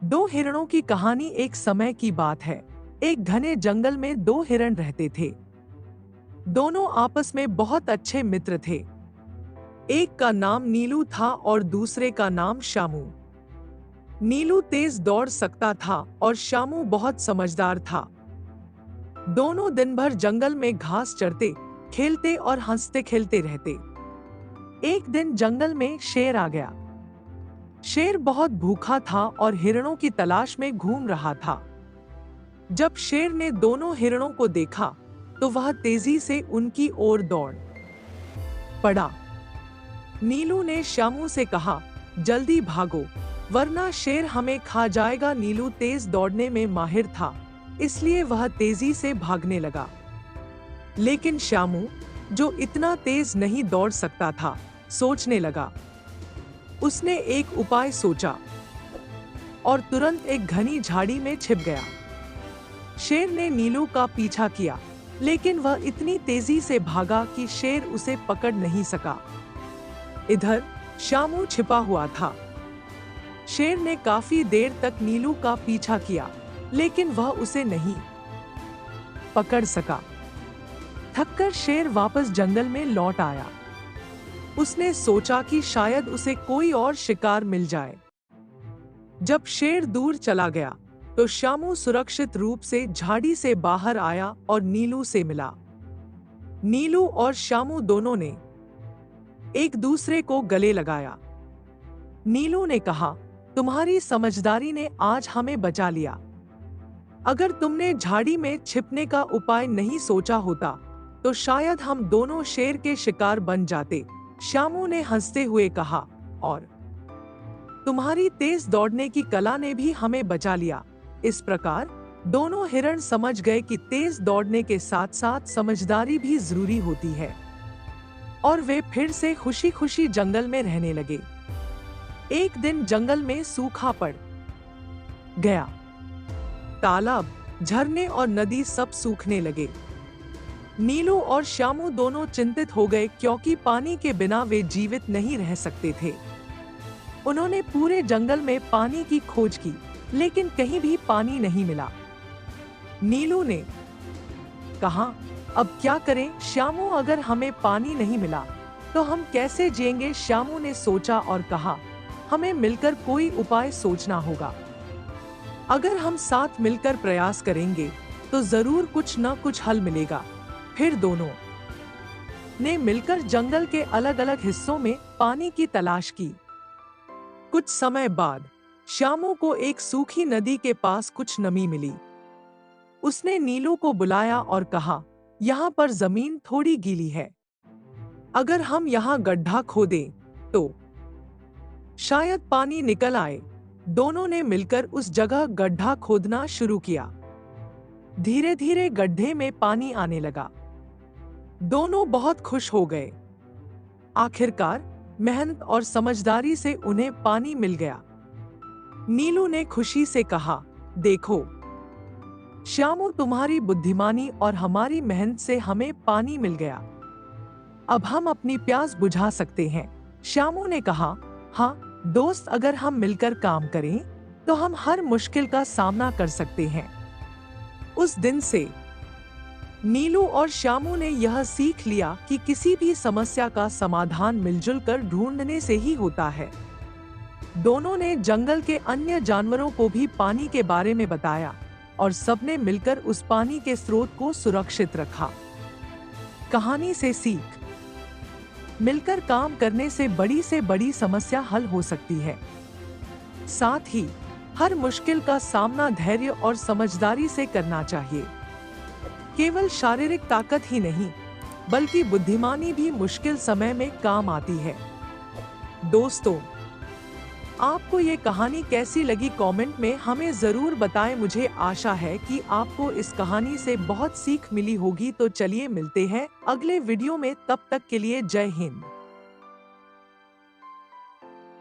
दो हिरणों की कहानी। एक समय की बात है। एक घने जंगल में दो हिरण रहते थे। दोनों आपस में बहुत अच्छे मित्र थे। एक का नाम नीलू था और दूसरे का नाम शामू। नीलू तेज दौड़ सकता था और शामू बहुत समझदार था। दोनों दिन भर जंगल में घास चरते, खेलते और हंसते खेलते रहते। एक दिन जंगल में शेर आ गया। शेर बहुत भूखा था और हिरणों की तलाश में घूम रहा था। जब शेर ने दोनों हिरणों को देखा तो वह तेजी से उनकी ओर दौड़ पड़ा। नीलू ने शामू से कहा, जल्दी भागो वरना शेर हमें खा जाएगा। नीलू तेज दौड़ने में माहिर था, इसलिए वह तेजी से भागने लगा। लेकिन शामू, जो इतना तेज नहीं दौड़ सकता था, सोचने लगा। उसने एक उपाय सोचा और तुरंत एक घनी झाड़ी में छिप गया। शेर ने नीलू का पीछा किया, लेकिन वह इतनी तेजी से भागा कि शेर उसे पकड़ नहीं सका। इधर शामू छिपा हुआ था। शेर ने काफी देर तक नीलू का पीछा किया, लेकिन वह उसे नहीं पकड़ सका। थककर शेर वापस जंगल में लौट आया। उसने सोचा कि शायद उसे कोई और शिकार मिल जाए। जब शेर दूर चला गया तो शामू सुरक्षित रूप से झाड़ी से बाहर आया और नीलू से मिला। नीलू और शामू दोनों ने एक दूसरे को गले लगाया। नीलू ने कहा, तुम्हारी समझदारी ने आज हमें बचा लिया। अगर तुमने झाड़ी में छिपने का उपाय नहीं सोचा होता तो शायद हम दोनों शेर के शिकार बन जाते। शामू ने हंसते हुए कहा, और तुम्हारी तेज दौड़ने की कला ने भी हमें बचा लिया। इस प्रकार दोनों हिरण समझ गए कि तेज दौड़ने के साथ साथ समझदारी भी जरूरी होती है, और वे फिर से खुशी खुशी जंगल में रहने लगे। एक दिन जंगल में सूखा पड़ गया। तालाब, झरने और नदी सब सूखने लगे। नीलू और शामू दोनों चिंतित हो गए, क्योंकि पानी के बिना वे जीवित नहीं रह सकते थे। उन्होंने पूरे जंगल में पानी की खोज की, लेकिन कहीं भी पानी नहीं मिला। नीलू ने कहा, अब क्या करें शामू, अगर हमें पानी नहीं मिला तो हम कैसे जिएंगे। शामू ने सोचा और कहा, हमें मिलकर कोई उपाय सोचना होगा। अगर हम साथ मिलकर प्रयास करेंगे तो जरूर कुछ न कुछ हल मिलेगा। फिर दोनों ने मिलकर जंगल के अलग अलग हिस्सों में पानी की तलाश की। कुछ समय बाद शामू को एक सूखी नदी के पास कुछ नमी मिली। उसने नीलू को बुलाया और कहा, यहाँ पर जमीन थोड़ी गीली है, अगर हम यहाँ गड्ढा खोदें तो शायद पानी निकल आए। दोनों ने मिलकर उस जगह गड्ढा खोदना शुरू किया। धीरे धीरे गड्ढे में पानी आने लगा। दोनों बहुत खुश हो गए। आखिरकार मेहनत और समझदारी से उन्हें पानी मिल गया। नीलू ने खुशी से कहा, देखो शामू, तुम्हारी बुद्धिमानी और हमारी मेहनत से हमें पानी मिल गया। अब हम अपनी प्यास बुझा सकते हैं। शामू ने कहा, हाँ दोस्त, अगर हम मिलकर काम करें तो हम हर मुश्किल का सामना कर सकते हैं। उस दिन से नीलू और शामू ने यह सीख लिया कि किसी भी समस्या का समाधान मिलजुल कर ढूंढने से ही होता है। दोनों ने जंगल के अन्य जानवरों को भी पानी के बारे में बताया और सबने मिलकर उस पानी के स्रोत को सुरक्षित रखा। कहानी से सीख, मिलकर काम करने से बड़ी समस्या हल हो सकती है। साथ ही हर मुश्किल का सामना धैर्य और समझदारी से करना चाहिए। केवल शारीरिक ताकत ही नहीं, बल्कि बुद्धिमानी भी मुश्किल समय में काम आती है। दोस्तों, आपको ये कहानी कैसी लगी कमेंट में हमें जरूर बताएं। मुझे आशा है कि आपको इस कहानी से बहुत सीख मिली होगी। तो चलिए मिलते हैं अगले वीडियो में, तब तक के लिए जय हिंद।